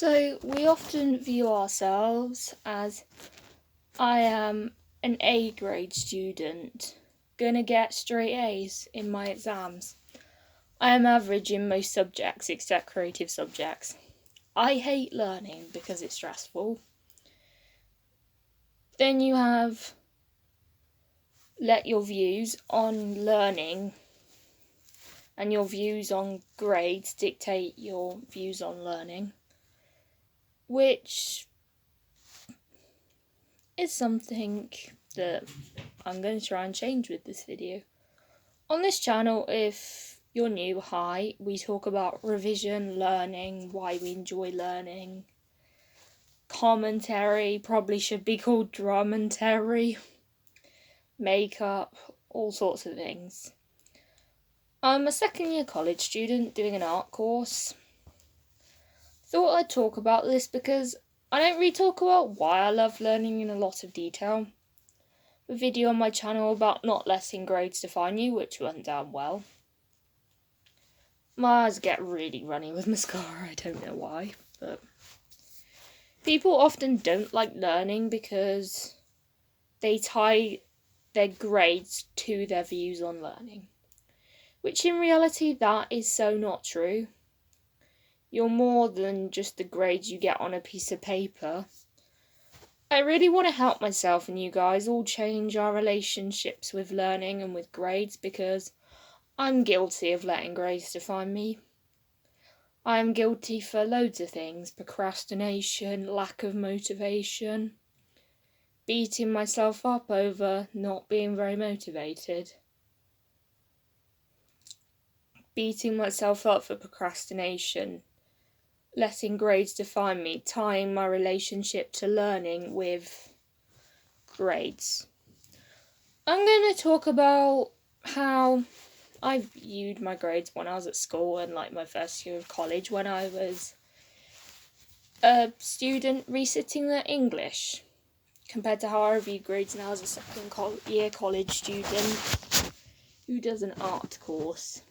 So we often view ourselves as I am an A grade student, gonna get straight A's in my exams. I am average in most subjects except creative subjects. I hate learning because it's stressful. Then you have let your views on learning and your views on grades dictate your views on learning, which is something that I'm going to try and change with this video. On this channel, if you're new, hi, we talk about revision, learning, why we enjoy learning, commentary, probably should be called drumentary, makeup, all sorts of things. I'm a second year college student doing an art course. Thought I'd talk about this because I don't really talk about why I love learning in a lot of detail. A video on my channel about not letting grades define you, which went down well. My eyes get really runny with mascara, I don't know why, but people often don't like learning because they tie their grades to their views on learning, which in reality that is so not true. You're more than just the grades you get on a piece of paper. I really want to help myself and you guys all change our relationships with learning and with grades because I'm guilty of letting grades define me. I am guilty for loads of things: procrastination, lack of motivation, beating myself up over not being very motivated, beating myself up for procrastination, letting grades define me, tying my relationship to learning with grades. I'm going to talk about how I viewed my grades when I was at school and like my first year of college when I was a student resitting their English, compared to how I review grades now as a second year college student who does an art course.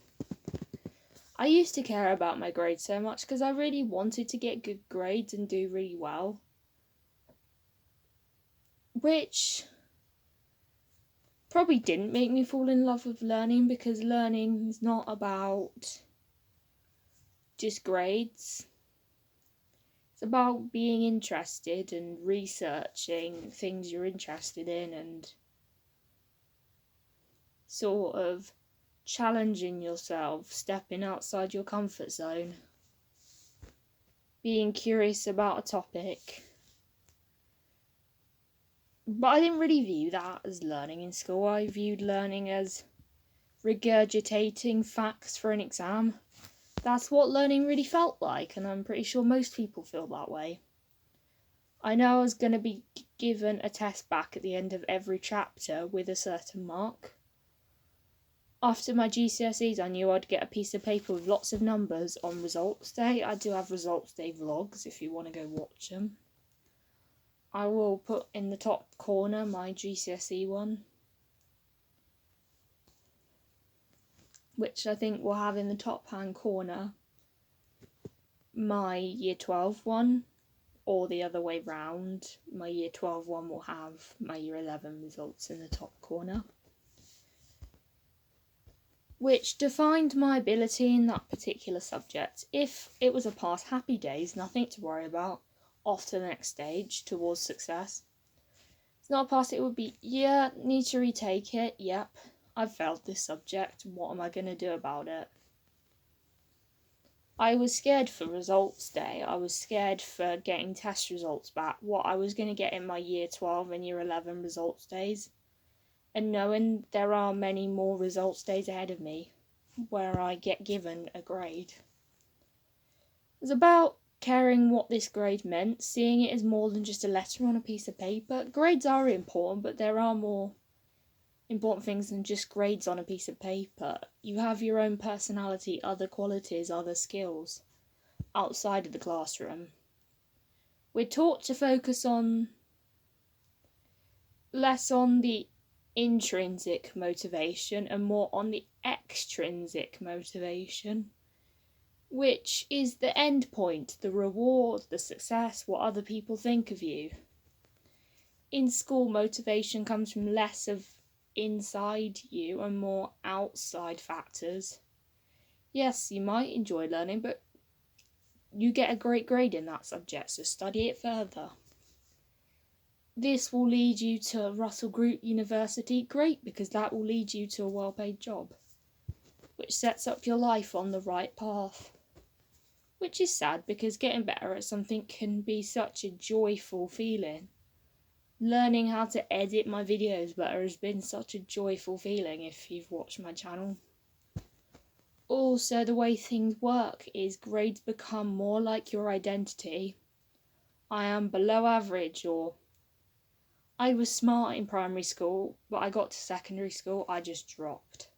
I used to care about my grades so much because I really wanted to get good grades and do really well, which probably didn't make me fall in love with learning because learning is not about just grades. It's about being interested and researching things you're interested in and sort of challenging yourself, stepping outside your comfort zone, being curious about a topic. But I didn't really view that as learning in school. I viewed learning as regurgitating facts for an exam. That's what learning really felt like, and I'm pretty sure most people feel that way. I know I was going to be given a test back at the end of every chapter with a certain mark. After my GCSEs, I knew I'd get a piece of paper with lots of numbers on results day. I do have results day vlogs if you want to go watch them. I will put in the top corner my GCSE one, which I think will have in the top hand corner my year 12 one, or the other way round. My year 12 one will have my year 11 results in the top corner, which defined my ability in that particular subject. If it was a pass, happy days, nothing to worry about, off to the next stage towards success. It's not a pass, it would be, yeah, need to retake it, yep, I've failed this subject, what am I going to do about it? I was scared for results day. I was scared for getting test results back, what I was going to get in my year 12 and year 11 results days, and knowing there are many more results days ahead of me where I get given a grade. It was about caring what this grade meant, seeing it as more than just a letter on a piece of paper. Grades are important, but there are more important things than just grades on a piece of paper. You have your own personality, other qualities, other skills outside of the classroom. We're taught to focus on less on the intrinsic motivation and more on the extrinsic motivation. which is the end point, the reward, the success, what other people think of you. In school, motivation comes from less of inside you and more outside factors. Yes, you might enjoy learning, but you get a great grade in that subject, so study it further. This will lead you to Russell Group University, great, because that will lead you to a well-paid job, which sets up your life on the right path. Which is sad, because getting better at something can be such a joyful feeling. Learning how to edit my videos better has been such a joyful feeling if you've watched my channel. Also, the way things work is grades become more like your identity. I am below average, or I was smart in primary school, but I got to secondary school, I just dropped.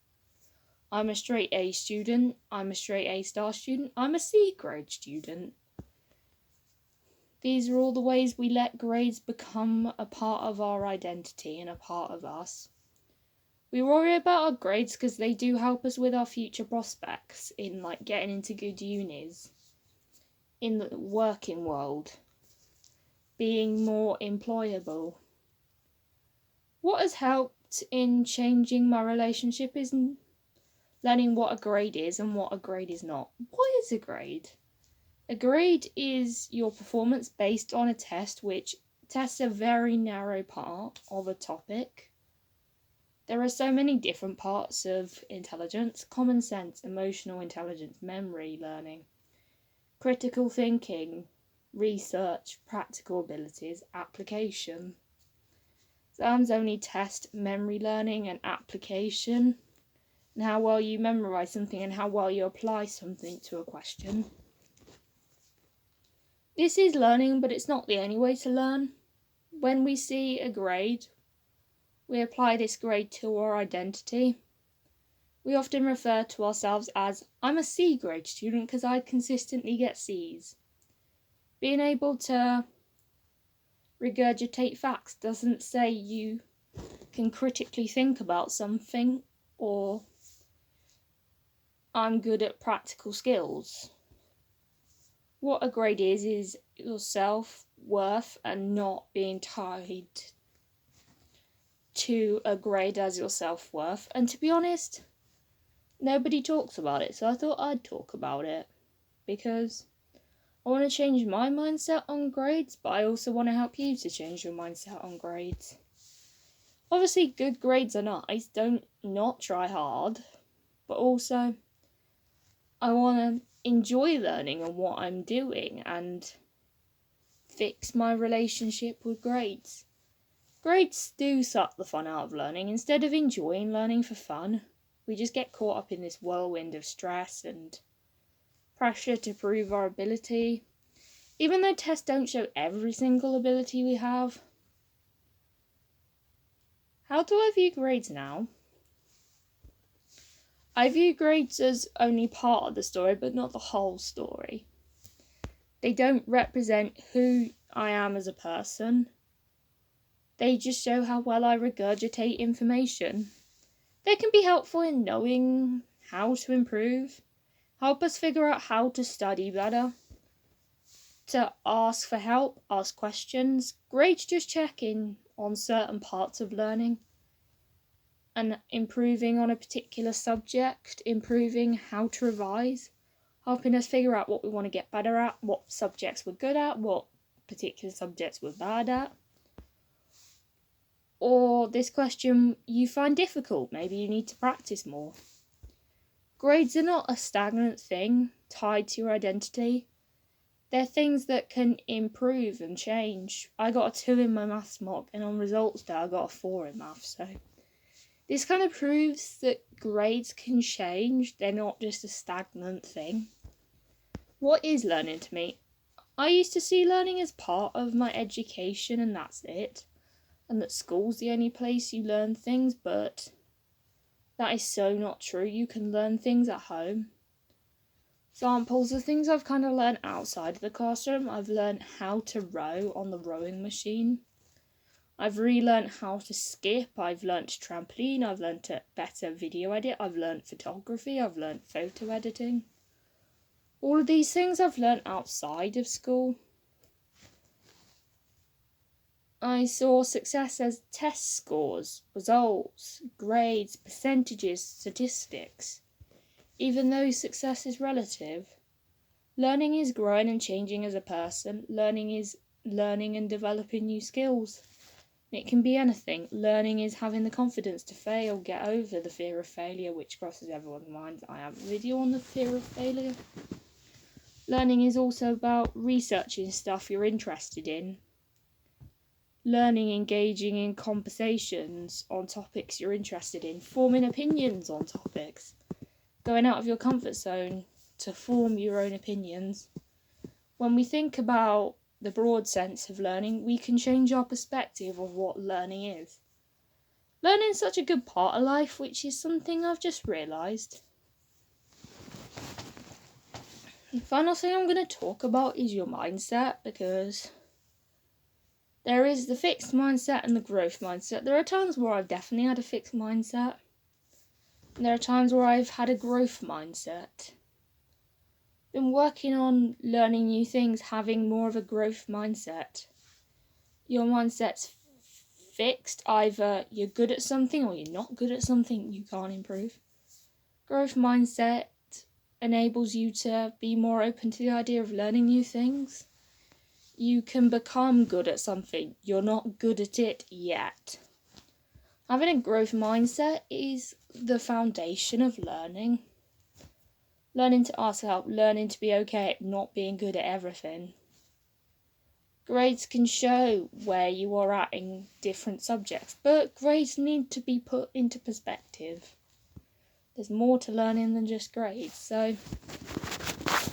I'm a straight A student, I'm a straight A star student, I'm a C grade student. These are all the ways we let grades become a part of our identity and a part of us. We worry about our grades because they do help us with our future prospects in getting into good unis, in the working world, being more employable. What has helped in changing my relationship is learning what a grade is and what a grade is not. What is a grade? A grade is your performance based on a test which tests a very narrow part of a topic. There are so many different parts of intelligence: common sense, emotional intelligence, memory, learning, critical thinking, research, practical abilities, application. Exams only test memory, learning, and application, and how well you memorise something and how well you apply something to a question. This is learning, but it's not the only way to learn. When we see a grade, we apply this grade to our identity. We often refer to ourselves as, I'm a C grade student because I consistently get C's. Being able to regurgitate facts doesn't say you can critically think about something, or I'm good at practical skills. What a grade is your self-worth and not being tied to a grade as your self-worth. And to be honest, nobody talks about it, so I thought I'd talk about it because I want to change my mindset on grades, but I also want to help you to change your mindset on grades. Obviously, good grades are nice, don't not try hard, but also I want to enjoy learning and what I'm doing and fix my relationship with grades. Grades do suck the fun out of learning. Instead of enjoying learning for fun, we just get caught up in this whirlwind of stress and pressure to prove our ability. Even though tests don't show every single ability we have. How do I view grades now? I view grades as only part of the story, but not the whole story. They don't represent who I am as a person. They just show how well I regurgitate information. They can be helpful in knowing how to improve, help us figure out how to study better, to ask for help, ask questions. Grades just check in on certain parts of learning and improving on a particular subject, improving how to revise, helping us figure out what we want to get better at, what subjects we're good at, what particular subjects we're bad at. Or this question you find difficult, maybe you need to practice more. Grades are not a stagnant thing tied to your identity. They're things that can improve and change. I got a 2 in my maths mock, and on results day I got a 4 in maths, so this kind of proves that grades can change. They're not just a stagnant thing. What is learning to me? I used to see learning as part of my education and that's it, and that school's the only place you learn things, but that is so not true. You can learn things at home. Examples of things I've kind of learned outside of the classroom. I've learned how to row on the rowing machine. I've relearned how to skip. I've learnt trampoline. I've learnt a better video edit. I've learnt photography. I've learnt photo editing. All of these things I've learnt outside of school. I saw success as test scores, results, grades, percentages, statistics. Even though success is relative, learning is growing and changing as a person. Learning is learning and developing new skills. It can be anything. Learning is having the confidence to fail, get over the fear of failure, which crosses everyone's minds. I have a video on the fear of failure. Learning is also about researching stuff you're interested in. Learning, engaging in conversations on topics you're interested in, forming opinions on topics, going out of your comfort zone to form your own opinions. When we think about the broad sense of learning, we can change our perspective of what learning is. Learning is such a good part of life, which is something I've just realised. The final thing I'm going to talk about is your mindset, because there is the fixed mindset and the growth mindset. There are times where I've definitely had a fixed mindset. And there are times where I've had a growth mindset. Been working on learning new things, having more of a growth mindset. Your mindset's fixed. Either you're good at something or you're not good at something, you can't improve. Growth mindset enables you to be more open to the idea of learning new things. You can become good at something. You're not good at it yet. Having a growth mindset is the foundation of learning. Learning to ask help, learning to be okay at not being good at everything. Grades can show where you are at in different subjects, but grades need to be put into perspective. There's more to learning than just grades, so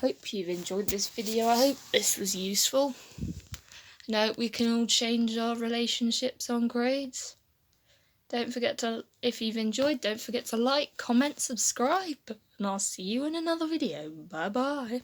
hope you've enjoyed this video. I hope this was useful. And I hope we can all change our relationships on grades. Don't forget to, if you've enjoyed, don't forget to like, comment, subscribe, and I'll see you in another video. Bye bye.